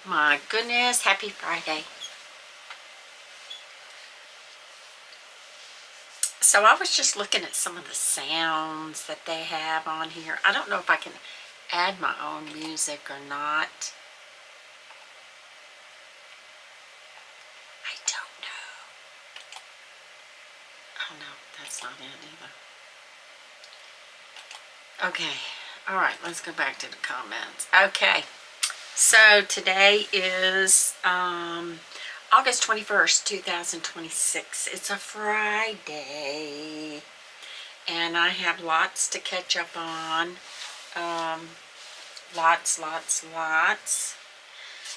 My goodness, happy Friday. So I was just looking at some of the sounds that they have on here. I don't know if I can add my own music or not. I don't know. Oh no, that's not it either. Okay, all right, let's go back to the comments. Okay, so today is August 21st, 2026. It's a Friday, and I have lots to catch up on. Lots.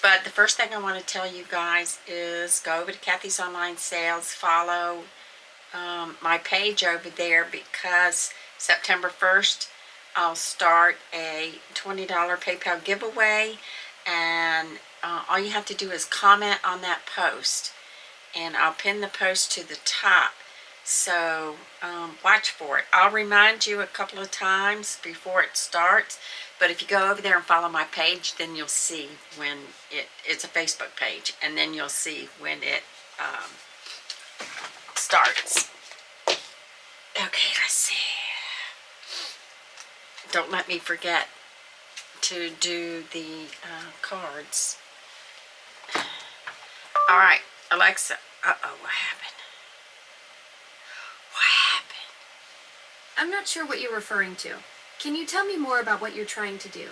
But the first thing I want to tell you guys is go over to Cathy's Online Sales. Follow my page over there, because September 1st I'll start a $20 PayPal giveaway, and all you have to do is comment on that post, and I'll pin the post to the top. So watch for it. I'll remind you a couple of times before it starts, but if you go over there and follow my page, then you'll see when it's a Facebook page, and then you'll see when it starts. Okay, let's see. Don't let me forget to do the cards. All right, Alexa. Uh-oh, what happened? What happened? I'm not sure what you're referring to. Can you tell me more about what you're trying to do?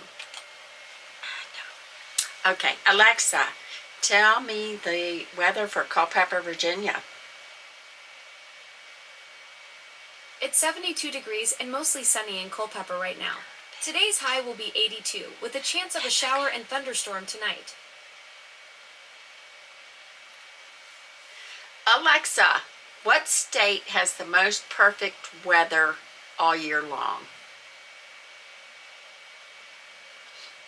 No. Okay, Alexa, tell me the weather for Culpeper, Virginia. It's 72 degrees and mostly sunny in Culpeper right now. Today's high will be 82, with a chance of a shower and thunderstorm tonight. Alexa, what state has the most perfect weather all year long?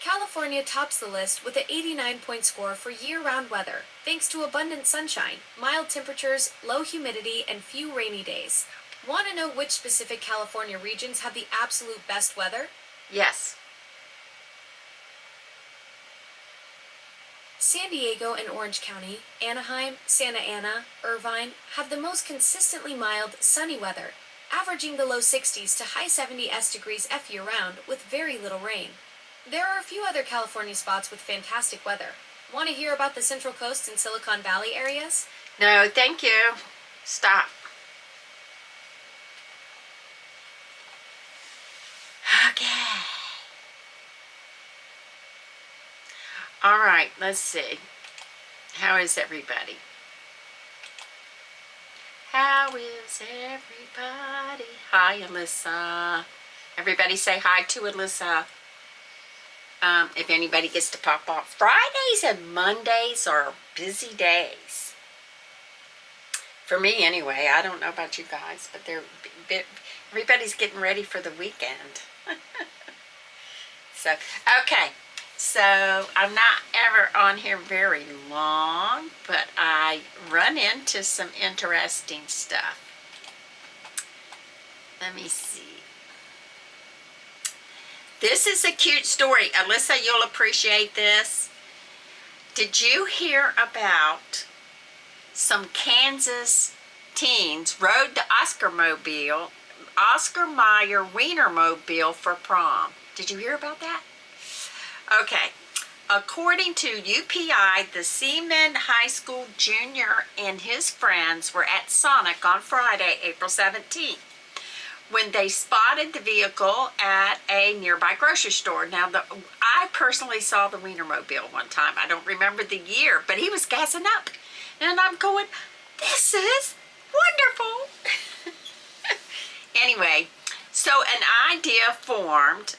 California tops the list with an 89-point score for year-round weather, thanks to abundant sunshine, mild temperatures, low humidity, and few rainy days. Want to know which specific California regions have the absolute best weather? Yes. San Diego and Orange County, Anaheim, Santa Ana, Irvine have the most consistently mild, sunny weather, averaging the low 60s to high 70s degrees F year-round with very little rain. There are a few other California spots with fantastic weather. Want to hear about the Central Coast and Silicon Valley areas? No, thank you. Stop. Okay. All right, let's see. How is everybody? How is everybody? Hi, Alyssa. Everybody say hi to Alyssa. If anybody gets to pop off. Fridays and Mondays are busy days. For me, anyway. I don't know about you guys, but everybody's getting ready for the weekend. So, okay. So, I'm not ever on here very long, but I run into some interesting stuff. Let me see. This is a cute story. Alyssa, you'll appreciate this. Did you hear about some Kansas teens rode the Oscar Mayer Wienermobile for prom? Did you hear about that? Okay. According to UPI, the Seaman High School junior and his friends were at Sonic on Friday, April 17th. When they spotted the vehicle at a nearby grocery store. Now, I personally saw the Wienermobile one time. I don't remember the year, but he was gassing up. And I'm going, this is wonderful. Anyway, so an idea formed.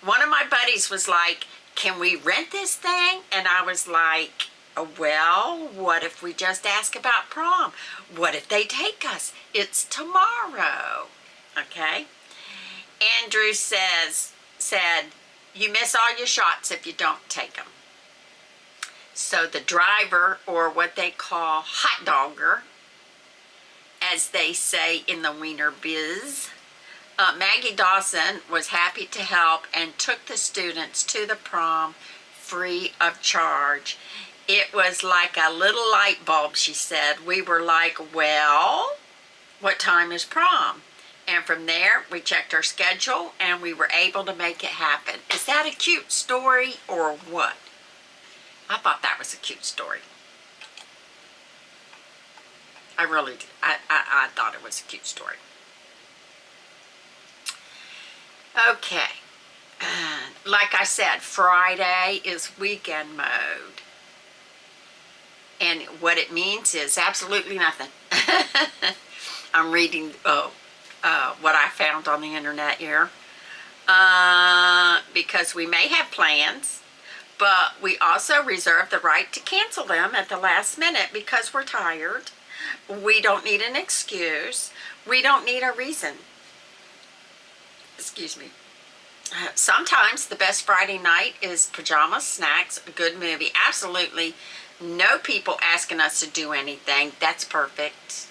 One of my buddies was like, can we rent this thing? And I was like, well, what if we just ask about prom? What if they take us? It's tomorrow. Okay. Andrew said, you miss all your shots if you don't take them. So the driver, or what they call hot dogger, as they say in the wiener biz, Maggie Dawson was happy to help and took the students to the prom free of charge. It was like a little light bulb, she said. We were like, well, what time is prom? And from there, we checked our schedule and we were able to make it happen. Is that a cute story or what? I thought that was a cute story. I really did. I thought it was a cute story. Okay. Like I said, Friday is weekend mode. And what it means is absolutely nothing. I'm reading what I found on the internet here. Because we may have plans, but we also reserve the right to cancel them at the last minute because we're tired. We don't need an excuse. We don't need a reason. Excuse me. Sometimes the best Friday night is pajamas, snacks, a good movie. Absolutely no people asking us to do anything. That's perfect.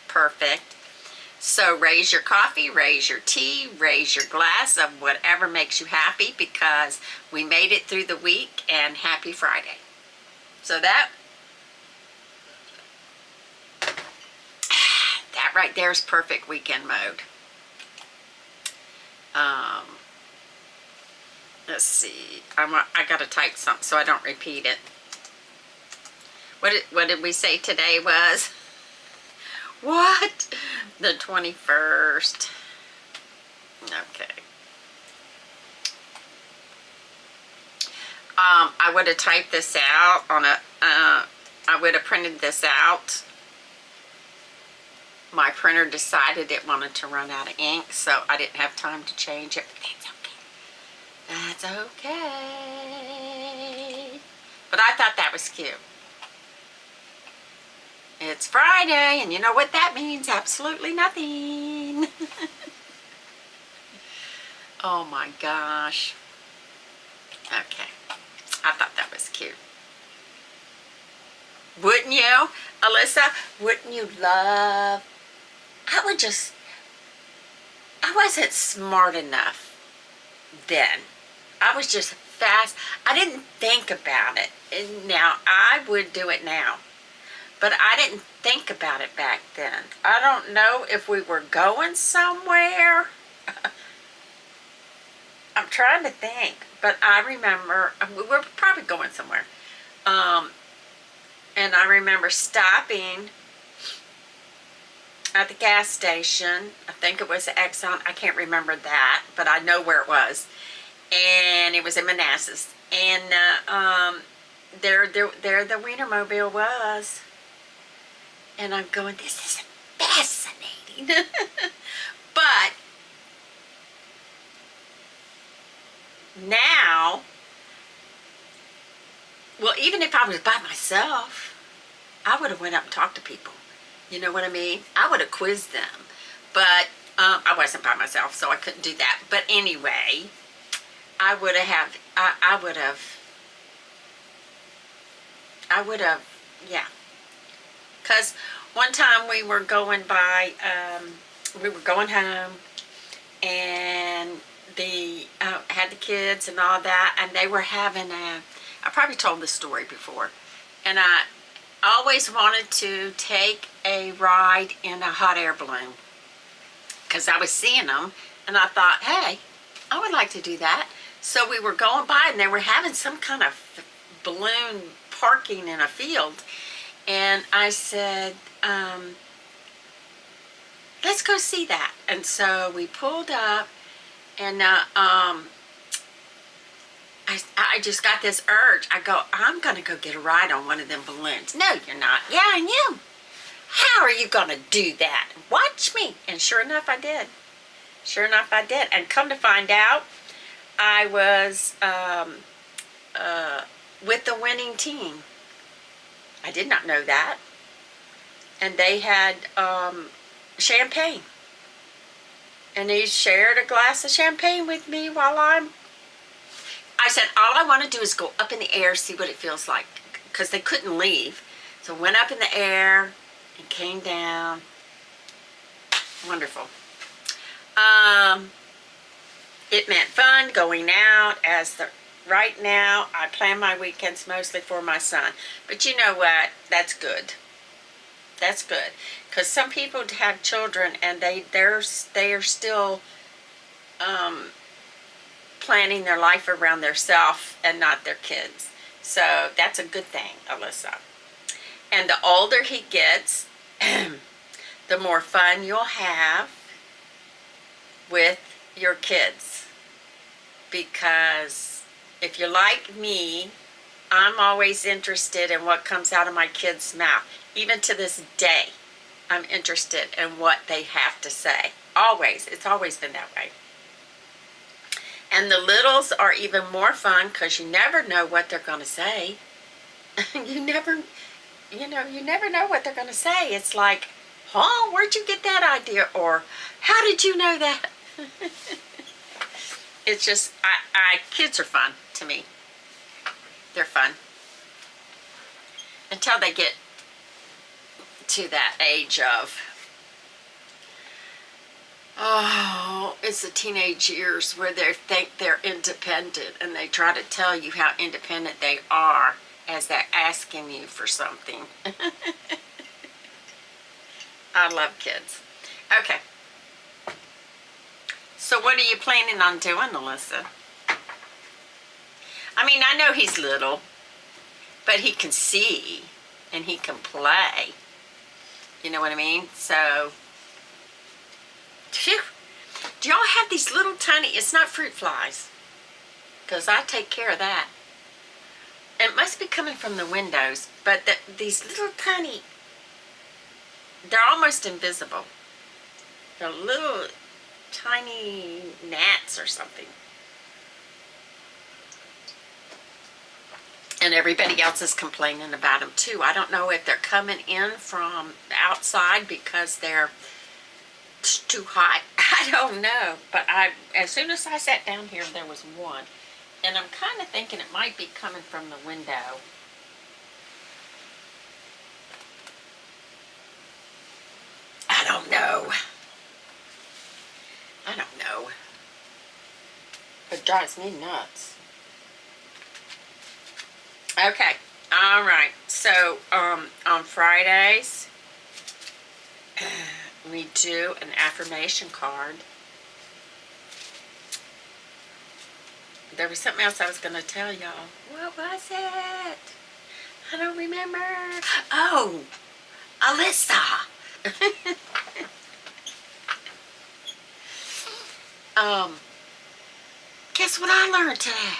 Perfect. So raise your coffee, raise your tea, raise your glass of whatever makes you happy because we made it through the week, and happy Friday. So that right there is perfect weekend mode. Let's see. I gotta type something so I don't repeat it. What did we say today was? What? The 21st. Okay. I would have typed this out on a. I would have printed this out. My printer decided it wanted to run out of ink, so I didn't have time to change it. That's okay. But I thought that was cute. It's Friday, and you know what that means? Absolutely nothing. Oh my gosh. Okay. I thought that was cute. Wouldn't you, Alyssa? Wouldn't you love? I wasn't smart enough then. I was just fast. I didn't think about it. And now I would do it now. But I didn't think about it back then. I don't know if we were going somewhere. I'm trying to think. But I remember, we were probably going somewhere. And I remember stopping at the gas station. I think it was Exxon. I can't remember that, but I know where it was. And it was in Manassas. And there the Wienermobile was. And I'm going, this is fascinating. But now, well, even if I was by myself, I would have went up and talked to people. You know what I mean? I would have quizzed them. But I wasn't by myself, so I couldn't do that. But anyway, I would have, yeah. Because one time we were going by, we were going home, and had the kids and all that, and they were having I probably told this story before, and I always wanted to take a ride in a hot air balloon because I was seeing them, and I thought, hey, I would like to do that. So we were going by, and they were having some kind of balloon parking in a field, and I said, let's go see that. And so we pulled up, and I just got this urge. I go, I'm going to go get a ride on one of them balloons. No, you're not. Yeah, I am. How are you going to do that? Watch me. And sure enough, I did. Sure enough, I did. And come to find out, I was with the winning team. I did not know that. And they had champagne. And he shared a glass of champagne with me while I said, all I want to do is go up in the air, see what it feels like. Because they couldn't leave. So went up in the air and came down. Wonderful. It meant fun going out as the right now, I plan my weekends mostly for my son. But you know what? That's good. That's good. Because some people have children and they are still um, planning their life around their self and not their kids. So that's a good thing, Alyssa. And the older he gets, the more fun you'll have with your kids. Because if you're like me, I'm always interested in what comes out of my kids' mouth. Even to this day, I'm interested in what they have to say. Always. It's always been that way. And the littles are even more fun because you never know what they're going to say. you never know what they're going to say. It's like, huh, where'd you get that idea? Or, how did you know that? It's just, kids are fun to me. They're fun. Until they get to that age of, it's the teenage years where they think they're independent and they try to tell you how independent they are as they're asking you for something. I love kids. Okay. So what are you planning on doing, Alyssa? I mean, I know he's little, but he can see and he can play. You know what I mean? So, phew. Do y'all have these little tiny, it's not fruit flies, because I take care of that. It must be coming from the windows, but these little tiny, they're almost invisible. They're little tiny gnats or something. And everybody else is complaining about them too. I don't know if they're coming in from outside because they're too hot. I don't know. But as soon as I sat down here, there was one. And I'm kind of thinking it might be coming from the window. I don't know. I don't know. It drives me nuts. Okay. All right. So, on Fridays, we do an affirmation card. There was something else I was going to tell y'all. What was it? I don't remember. Oh, Alyssa. Guess what I learned today?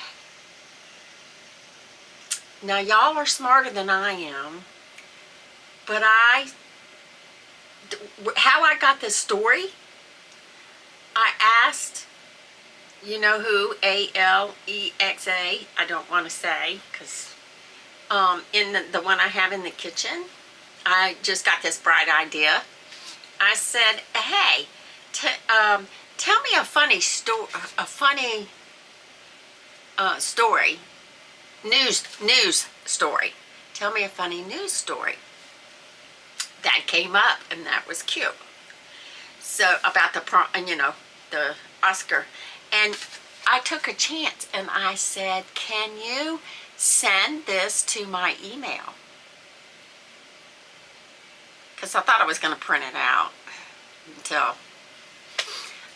Now, y'all are smarter than I am, but how I got this story, I asked, you know who, Alexa, I don't want to say, because in the one I have in the kitchen, I just got this bright idea. I said, hey, tell me a funny story, news story. Tell me a funny news story. That came up, and that was cute. So about the Oscar, and I took a chance, and I said, can you send this to my email? Because I thought I was going to print it out until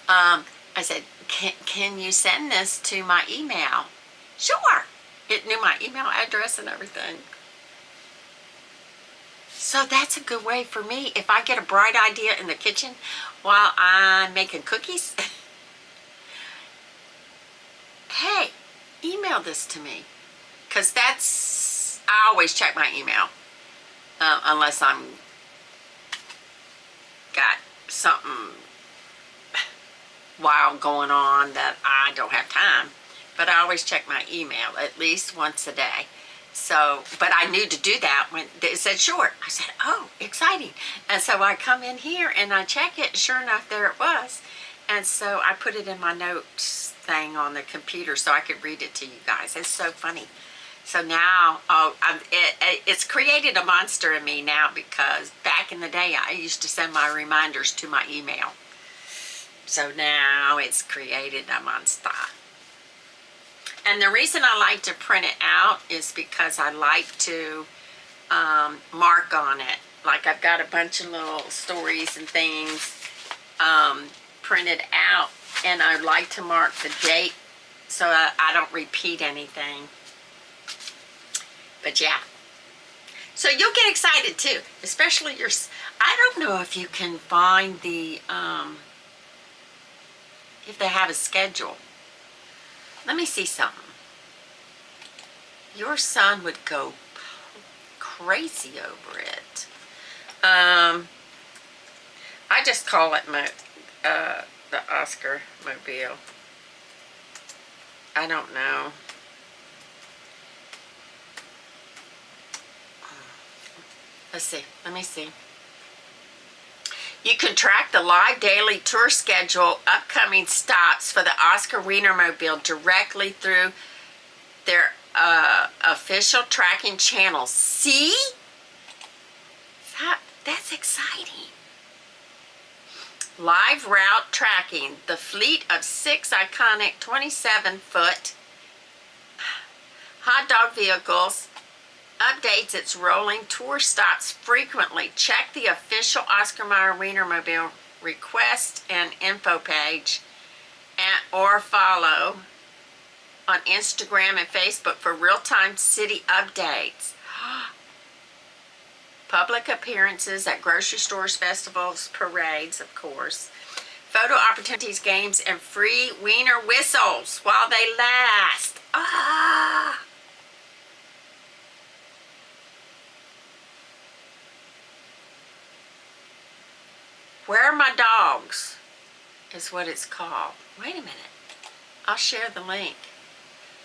I said, can you send this to my email? Sure. It knew my email address and everything. So that's a good way for me. If I get a bright idea in the kitchen while I'm making cookies, hey, email this to me. Because I always check my email. Unless I'm got something wild going on that I don't have time. But I always check my email at least once a day. So, but I knew to do that when it said short. I said, oh, exciting. And so I come in here and I check it. Sure enough, there it was. And so I put it in my notes thing on the computer so I could read it to you guys. It's so funny. So now, it's created a monster in me now, because back in the day, I used to send my reminders to my email. So now it's created a monster. And the reason I like to print it out is because I like to mark on it. Like I've got a bunch of little stories and things printed out, and I like to mark the date so I don't repeat anything. But yeah. So you'll get excited too, especially I don't know if you can find the, if they have a schedule. Let me see something. Your son would go crazy over it. I just call it the Oscar Mobile. I don't know. Let's see. Let me see. You can track the live daily tour schedule, upcoming stops for the Oscar Wienermobile directly through their official tracking channels. See? That's exciting. Live route tracking. The fleet of 6 iconic 27-foot hot dog vehicles updates its rolling tour stops frequently. Check the official Oscar Mayer Wienermobile request and info page or follow on Instagram and Facebook for real-time city updates. Public appearances at grocery stores, festivals, parades, of course. Photo opportunities, games, and free wiener whistles while they last. Ah! Where are my dogs? Is what it's called. Wait a minute. I'll share the link.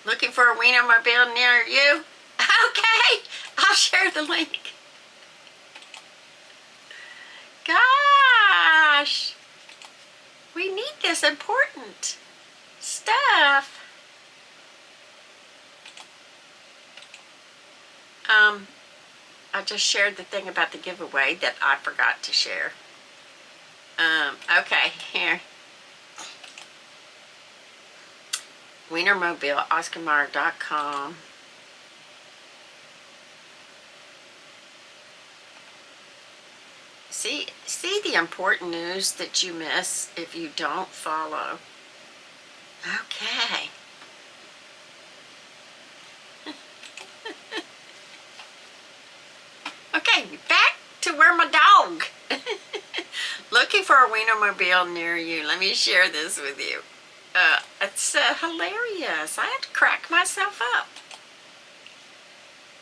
Looking for a Wienermobile near you? Okay, I'll share the link. Gosh, we need this important stuff. I just shared the thing about the giveaway that I forgot to share. Okay, here. Wienermobile, OscarMayer.com. See the important news that you miss if you don't follow. Okay. Okay, back to where my dog. Looking for a Wienermobile near you. Let me share this with you. It's hilarious. I had to crack myself up.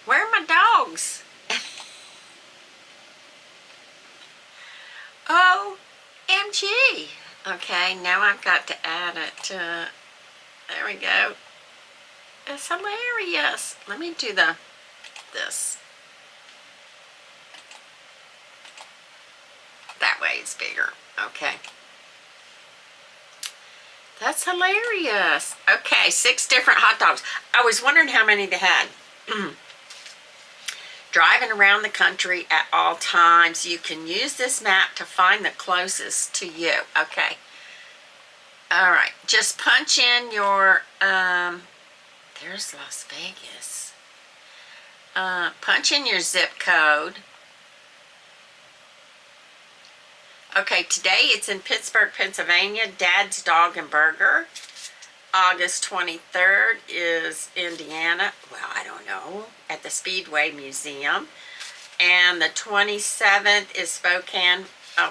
Where are my dogs? OMG. Okay, now I've got to add it to, there we go. It's hilarious. Let me do this. That way it's bigger. Okay. That's hilarious. Okay, 6 different hot dogs. I was wondering how many they had. Driving around the country at all times. You can use this map to find the closest to you. Okay. All right. Just punch in your, there's Las Vegas. Punch in your zip code. Okay, today it's in Pittsburgh, Pennsylvania, Dad's Dog and Burger. August 23rd is Indiana, well, I don't know, at the Speedway Museum. And the 27th is Spokane,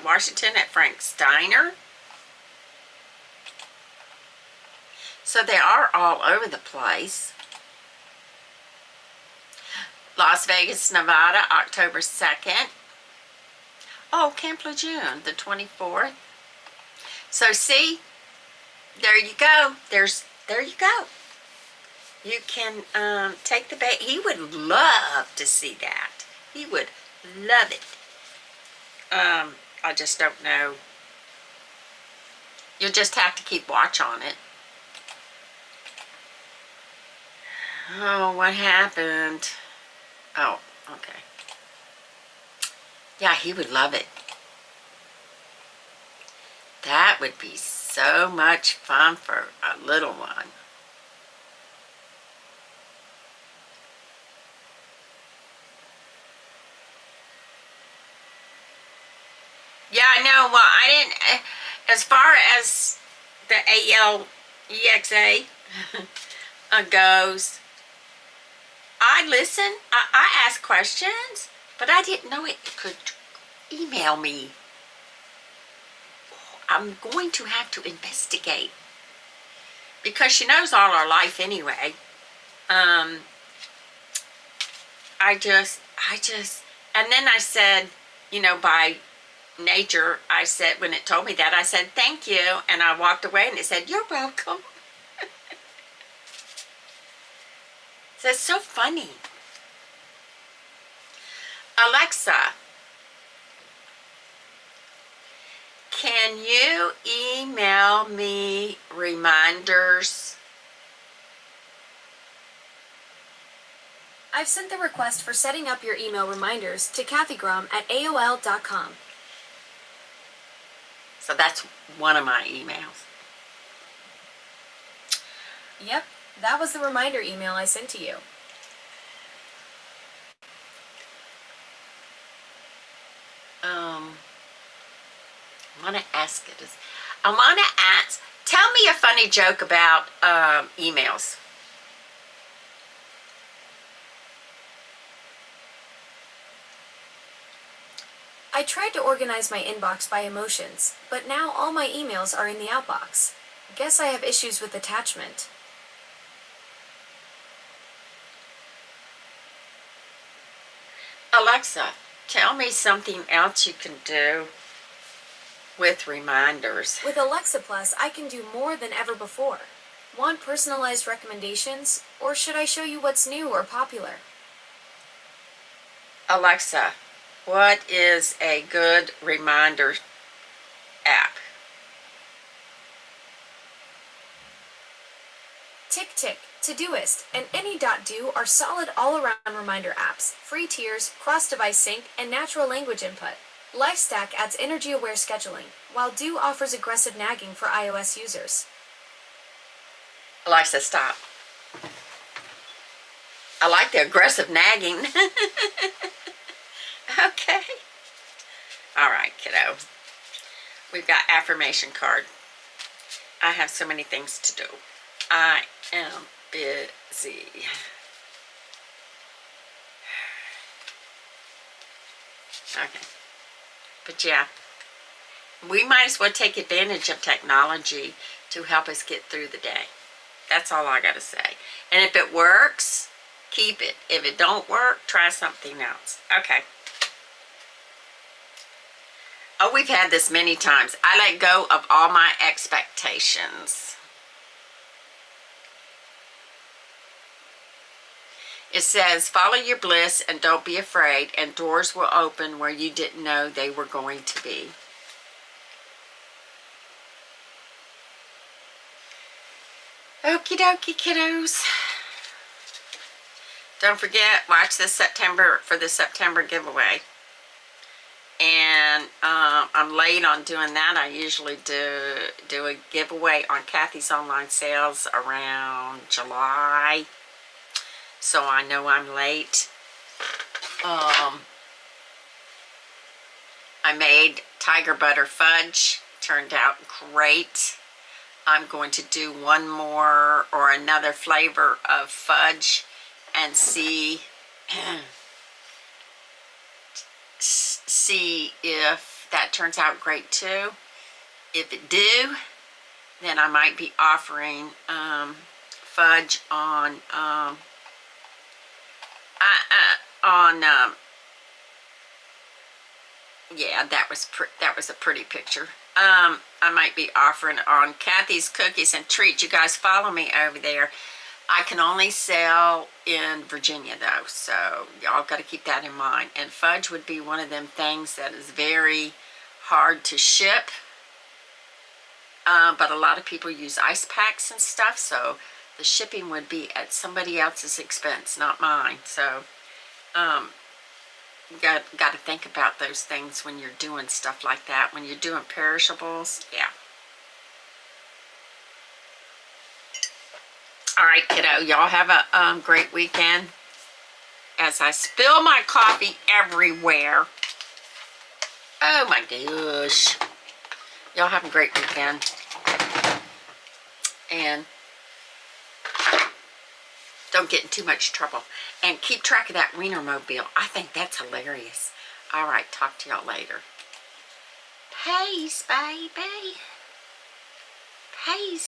Washington at Frank's Diner. So they are all over the place. Las Vegas, Nevada, October 2nd. Oh, Camp Lejeune, the 24th. So see, there you go. There you go. You can take the bait. He would love to see that. He would love it. I just don't know. You'll just have to keep watch on it. Oh, what happened? Oh, okay. Yeah, he would love it. That would be so much fun for a little one. Oh, well, I didn't, as far as the ALEXA goes, I listen, I ask questions, but I didn't know it could email me. I'm going to have to investigate because she knows all our life anyway. And then I said, by nature, I said, when it told me that, I said, thank you. And I walked away and it said, you're welcome. So it's so funny. Alexa, can you email me reminders? I've sent the request for setting up your email reminders to kathygrom@aol.com. So that's one of my emails. Yep, that was the reminder email I sent to you. I want to ask, tell me a funny joke about emails. I tried to organize my inbox by emotions, but now all my emails are in the outbox. Guess I have issues with attachment. Alexa, tell me something else you can do with reminders. With Alexa Plus, I can do more than ever before. Want personalized recommendations, or should I show you what's new or popular? Alexa, what is a good reminder app? TickTick, Todoist, and Any.do are solid all-around reminder apps, free tiers, cross-device sync, and natural language input. LifeStack adds energy-aware scheduling, while Do offers aggressive nagging for iOS users. Alexa, stop. I like the aggressive nagging. Okay. All right, kiddo. We've got affirmation card. I have so many things to do. I am busy. Okay. But yeah, we might as well take advantage of technology to help us get through the day. That's all I got to say. And if it works, keep it. If it don't work, try something else. Okay. Oh, we've had this many times. I let go of all my expectations. It says, follow your bliss and don't be afraid, and doors will open where you didn't know they were going to be. Okie dokie, kiddos. Don't forget, watch this for the September giveaway. And I'm late on doing that. I usually do a giveaway on Cathy's online sales around July. So I know I'm late. I made tiger butter fudge. Turned out great. I'm going to do one more or another flavor of fudge and see if that turns out great too. If it do, then I might be offering fudge on yeah, that was a pretty picture. I might be offering on Cathy's Cookies and Treats. You guys follow me over there. I can only sell in Virginia though, so y'all got to keep that in mind. And fudge would be one of them things that is very hard to ship. But a lot of people use ice packs and stuff, so the shipping would be at somebody else's expense, not mine. So got to think about those things when you're doing stuff like that. When you're doing perishables, yeah. All right, kiddo, y'all have a great weekend. As I spill my coffee everywhere. Oh my gosh. Y'all have a great weekend. And don't get in too much trouble. And keep track of that Wienermobile. I think that's hilarious. All right, talk to y'all later. Peace, baby. Peace.